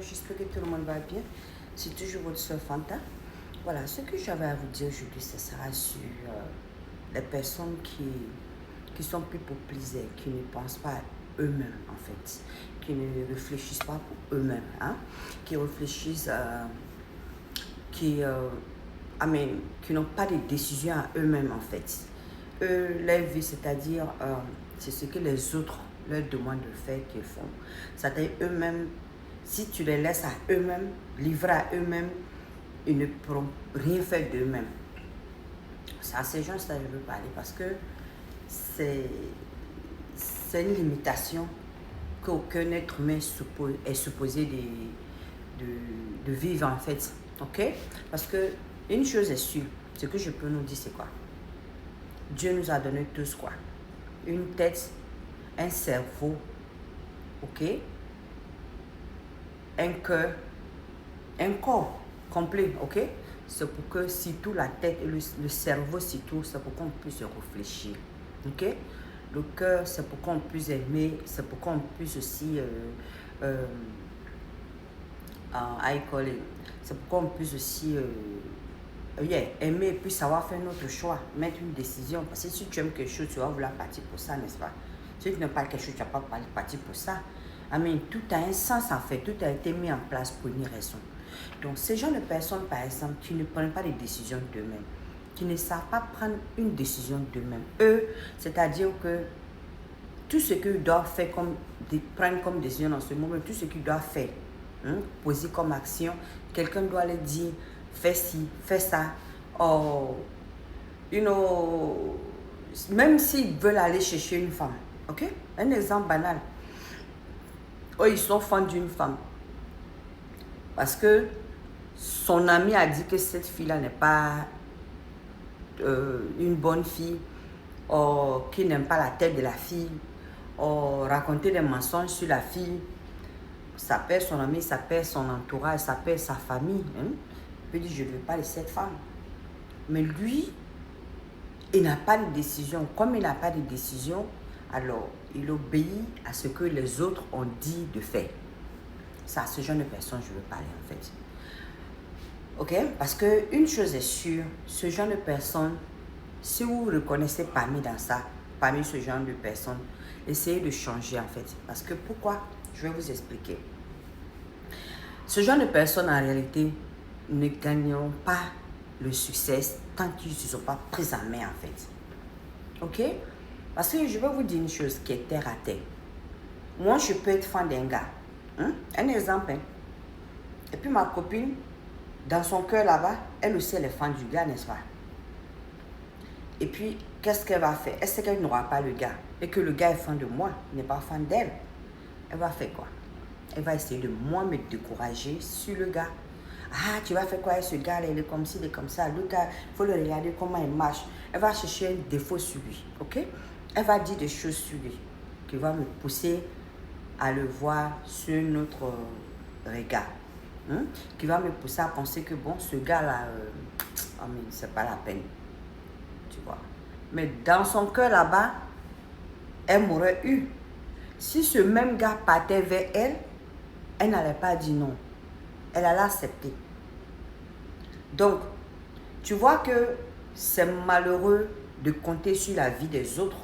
j'espère que tout le monde va bien. C'est toujours votre soeur Fanta. Voilà, ce que j'avais à vous dire aujourd'hui, ça sera sur les personnes qui sont plus pour plaisir, qui ne pensent pas à eux-mêmes en fait, qui ne réfléchissent pas pour eux-mêmes, hein, qui réfléchissent, qui n'ont pas de décisions à eux-mêmes en fait. Eux, leur vie, c'est-à-dire, c'est ce que les autres leur demandent de faire qu'ils font. C'est-à-dire eux-mêmes, si tu les laisses à eux-mêmes, livrés à eux-mêmes, ils ne pourront rien faire d'eux-mêmes. C'est à ces gens-là que je veux parler parce que c'est une limitation qu'aucun être humain est supposé de vivre en fait. Ok? Parce que une chose est sûre, ce que je peux nous dire c'est quoi? Dieu nous a donné tous quoi? Une tête, un cerveau, ok? Un cœur, un corps complet, ok? C'est pour que surtout la tête et le cerveau surtout, c'est pour qu'on puisse réfléchir, ok? Le cœur, c'est pour qu'on puisse aimer, c'est pour qu'on puisse aussi, c'est pour qu'on puisse aussi aimer et puis savoir faire notre choix, mettre une décision. Parce que si tu aimes quelque chose, tu vas vouloir partir pour ça, n'est-ce pas? Si tu n'aimes pas quelque chose, tu ne vas pas partir pour ça. Amen. Tout a un sens en fait, tout a été mis en place pour une raison. Donc, ces gens de personnes, par exemple, qui ne prennent pas de décisions d'eux-mêmes, qui ne savent pas prendre une décision d'eux-mêmes, eux, c'est-à-dire que tout ce qu'ils doivent faire, prendre comme décision dans ce moment, tout ce qu'ils doivent faire, poser comme action, quelqu'un doit leur dire, fais ci, fais ça, or, même s'ils veulent aller chercher une femme, ok? Un exemple banal. Oh, ils sont fans d'une femme. Parce que son ami a dit que cette fille-là n'est pas une bonne fille, ou qu'il n'aime pas la tête de la fille, ou raconter des mensonges sur la fille. Ça perd son ami, ça perd son entourage, ça perd sa famille. Il peut dire, je ne veux pas de cette femme. Mais lui, il n'a pas de décision. Comme il n'a pas de décision, alors il obéit à ce que les autres ont dit de faire. C'est à ce genre de personnes que je veux parler en fait. Ok? Parce qu'une chose est sûre, ce genre de personnes, si vous vous reconnaissez parmi ce genre de personnes, essayez de changer en fait. Parce que pourquoi? Je vais vous expliquer. Ce genre de personnes en réalité ne gagneront pas le succès tant qu'ils ne se sont pas pris en main en fait. Ok? Parce que je vais vous dire une chose qui est terre à terre. Moi, je peux être fan d'un gars. Un exemple. Et puis ma copine, dans son cœur là-bas, elle aussi elle est fan du gars, n'est-ce pas? Et puis, qu'est-ce qu'elle va faire? Est-ce qu'elle n'aura pas le gars? Et que le gars est fan de moi, n'est pas fan d'elle. Elle va faire quoi? Elle va essayer de moi me décourager sur le gars. Ah, tu vas faire quoi avec ce gars-là? Il est comme ci, il est comme ça. Le gars, il faut le regarder comment il marche. Elle va chercher un défaut sur lui, ok? Elle va dire des choses sur lui qui va me pousser à le voir sur notre regard. Qui va me pousser à penser que bon, ce gars-là, c'est pas la peine. Tu vois. Mais dans son cœur là-bas, elle m'aurait eu. Si ce même gars partait vers elle, elle n'allait pas dire non. Elle allait accepter. Donc, tu vois que c'est malheureux de compter sur la vie des autres.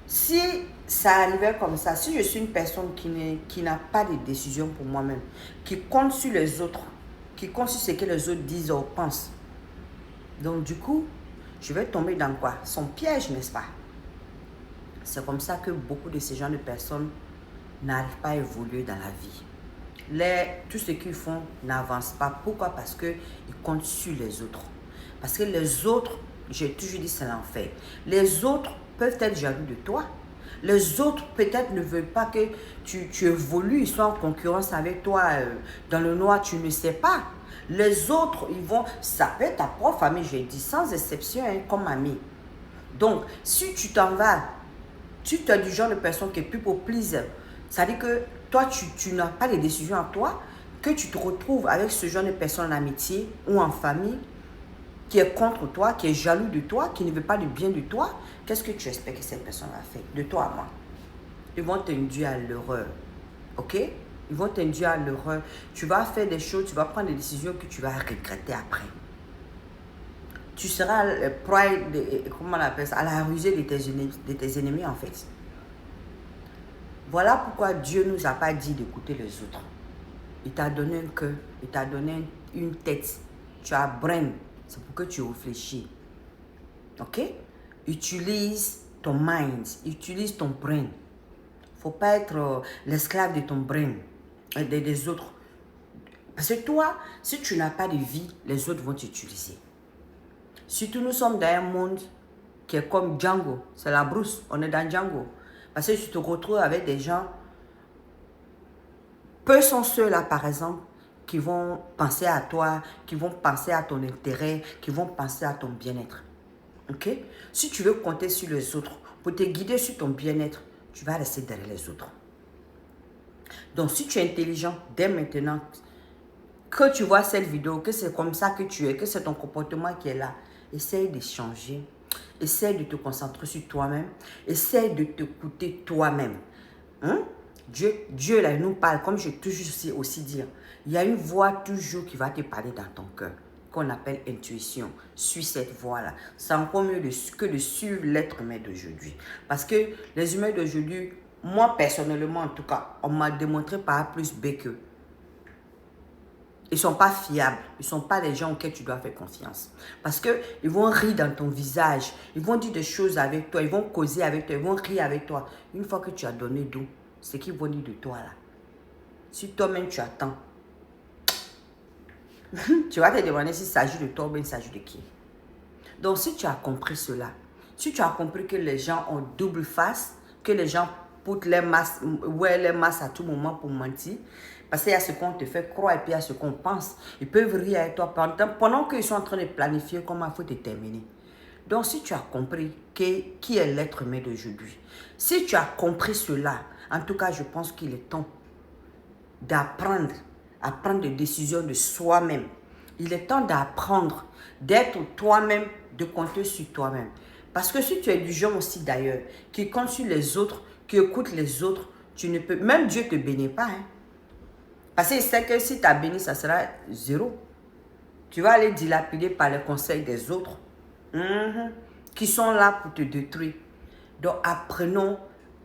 Si ça arrivait comme ça, si je suis une personne qui n'a pas de décision pour moi-même, qui compte sur les autres, qui compte sur ce que les autres disent ou pensent, donc du coup, je vais tomber dans quoi? Son piège, n'est-ce pas? C'est comme ça que beaucoup de ces gens de personnes n'arrivent pas à évoluer dans la vie. Tout ce qu'ils font n'avance pas. Pourquoi? Parce qu'ils comptent sur les autres. Parce que les autres, j'ai toujours dit c'est l'enfer. Les autres peuvent être jaloux de toi. Les autres peut-être ne veulent pas que tu évolues, ils sont en concurrence avec toi dans le noir, tu ne sais pas. Les autres, ça peut être ta propre famille, j'ai dit sans exception, comme ami. Donc, si tu t'en vas, tu es du genre de personne qui est plus pour plaisir, ça veut dire que toi, tu n'as pas les décisions à toi, que tu te retrouves avec ce genre de personne en amitié ou en famille, qui est contre toi, qui est jaloux de toi, qui ne veut pas du bien de toi, qu'est-ce que tu espères que cette personne va faire de toi à moi? Ils vont t'induire à l'erreur. Ok? Ils vont t'induire à l'erreur. Tu vas faire des choses, tu vas prendre des décisions que tu vas regretter après. Tu seras comment on appelle ça, à la rusée de tes ennemis en fait. Voilà pourquoi Dieu ne nous a pas dit d'écouter les autres. Il t'a donné un cœur, il t'a donné une tête. Tu as un brain, c'est pour que tu réfléchis. Ok? Utilise ton mind, utilise ton brain. Il ne faut pas être l'esclave de ton brain, des autres. Parce que toi, si tu n'as pas de vie, les autres vont t'utiliser. Surtout, nous sommes dans un monde qui est comme Django. C'est la brousse, on est dans Django. Parce que tu te retrouves avec des gens, peu sont ceux-là, par exemple, qui vont penser à toi, qui vont penser à ton intérêt, qui vont penser à ton bien-être. Ok? Si tu veux compter sur les autres, pour te guider sur ton bien-être, tu vas rester derrière les autres. Donc, si tu es intelligent, dès maintenant, que tu vois cette vidéo, que c'est comme ça que tu es, que c'est ton comportement qui est là, essaye de changer. Essaye de te concentrer sur toi-même. Essaye de t'écouter toi-même. Hein? Dieu, là, il nous parle, comme je toujours aussi dire, il y a une voix toujours qui va te parler dans ton cœur, qu'on appelle intuition. Suis cette voix-là. C'est encore mieux que de suivre l'être humain d'aujourd'hui. Parce que les humains d'aujourd'hui, moi personnellement en tout cas, on m'a démontré par A plus B que ils ne sont pas fiables. Ils ne sont pas les gens auxquels tu dois faire confiance. Parce qu'ils vont rire dans ton visage. Ils vont dire des choses avec toi. Ils vont causer avec toi. Ils vont rire avec toi. Une fois que tu as donné d'eau, c'est qu'ils vont dire de toi là. Si toi-même tu attends, tu vas te demander s'il s'agit de toi ou bien il s'agit de qui. Donc si tu as compris cela, si tu as compris que les gens ont double face, que les gens portent les masques à tout moment pour mentir, parce qu'il y a ce qu'on te fait croire et puis il y a ce qu'on pense. Ils peuvent rire avec toi pendant qu'ils sont en train de planifier comment il faut te terminer. Donc, si tu as compris qui est l'être humain d'aujourd'hui, si tu as compris cela, en tout cas, je pense qu'il est temps d'apprendre à prendre des décisions de soi-même. Il est temps d'apprendre, d'être toi-même, de compter sur toi-même. Parce que si tu es du genre aussi d'ailleurs, qui compte sur les autres, qui écoute les autres, tu ne peux, même Dieu ne te bénit pas, hein. Parce qu'il sait que si tu as béni, ça sera zéro. Tu vas aller dilapider par les conseils des autres qui sont là pour te détruire. Donc apprenons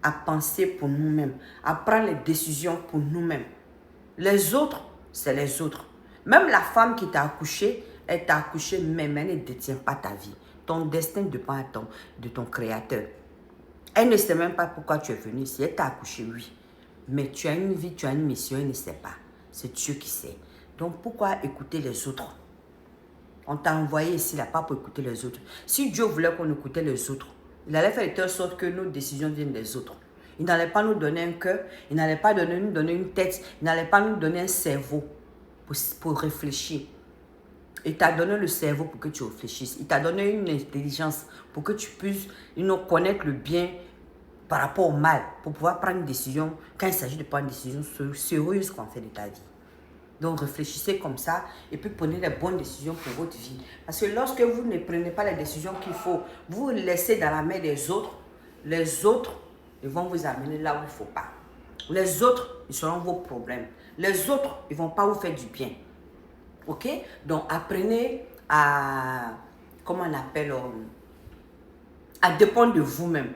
à penser pour nous-mêmes, à prendre les décisions pour nous-mêmes. Les autres, c'est les autres. Même la femme qui t'a accouché, elle t'a accouché, même elle ne détient pas ta vie. Ton destin dépend de ton créateur. Elle ne sait même pas pourquoi tu es venu ici. Elle t'a accouché, oui. Mais tu as une vie, tu as une mission, elle ne sait pas. C'est Dieu qui sait. Donc pourquoi écouter les autres? On t'a envoyé ici là pas pour écouter les autres. Si Dieu voulait qu'on écoutait les autres, il allait faire de telle sorte que nos décisions viennent des autres. Il n'allait pas nous donner un cœur, il n'allait pas nous donner une tête, il n'allait pas nous donner un cerveau pour réfléchir. Il t'a donné le cerveau pour que tu réfléchisses. Il t'a donné une intelligence pour que tu puisses connaître le bien par rapport au mal, pour pouvoir prendre une décision, quand il s'agit de prendre une décision sérieuse qu'on fait de ta vie. Donc réfléchissez comme ça et puis prenez les bonnes décisions pour votre vie. Parce que lorsque vous ne prenez pas les décisions qu'il faut, vous laissez dans la main des autres, les autres, ils vont vous amener là où il ne faut pas. Les autres, ils seront vos problèmes. Les autres, ils ne vont pas vous faire du bien. Ok? Donc apprenez à, comment on appelle, à dépendre de vous-même.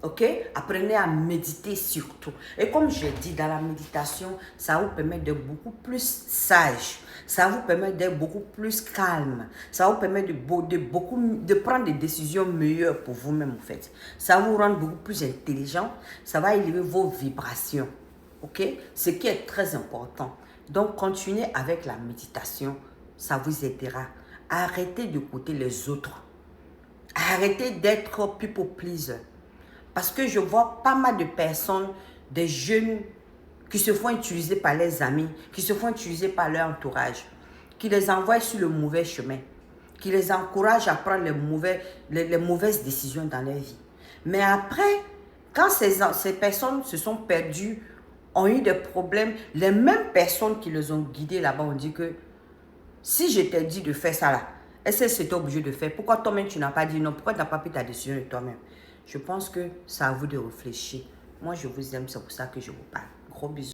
Ok? Apprenez à méditer surtout. Et comme j'ai dit, dans la méditation, ça vous permet d'être beaucoup plus sage. Ça vous permet d'être beaucoup plus calme. Ça vous permet de prendre des décisions meilleures pour vous-même, en fait. Ça vous rend beaucoup plus intelligent. Ça va élever vos vibrations. Ok? Ce qui est très important. Donc, continuez avec la méditation. Ça vous aidera. Arrêtez d'écouter les autres. Arrêtez d'être people pleaser. Parce que je vois pas mal de personnes, des jeunes qui se font utiliser par leurs amis, qui se font utiliser par leur entourage, qui les envoient sur le mauvais chemin, qui les encouragent à prendre les mauvaises décisions dans leur vie. Mais après, quand ces personnes se sont perdues, ont eu des problèmes, les mêmes personnes qui les ont guidés là-bas ont dit que si je t'ai dit de faire ça là, est-ce que c'était obligé de faire? Pourquoi toi-même tu n'as pas dit non? Pourquoi tu n'as pas pris ta décision de toi-même? Je pense que c'est à vous de réfléchir. Moi, je vous aime, c'est pour ça que je vous parle. Gros bisous.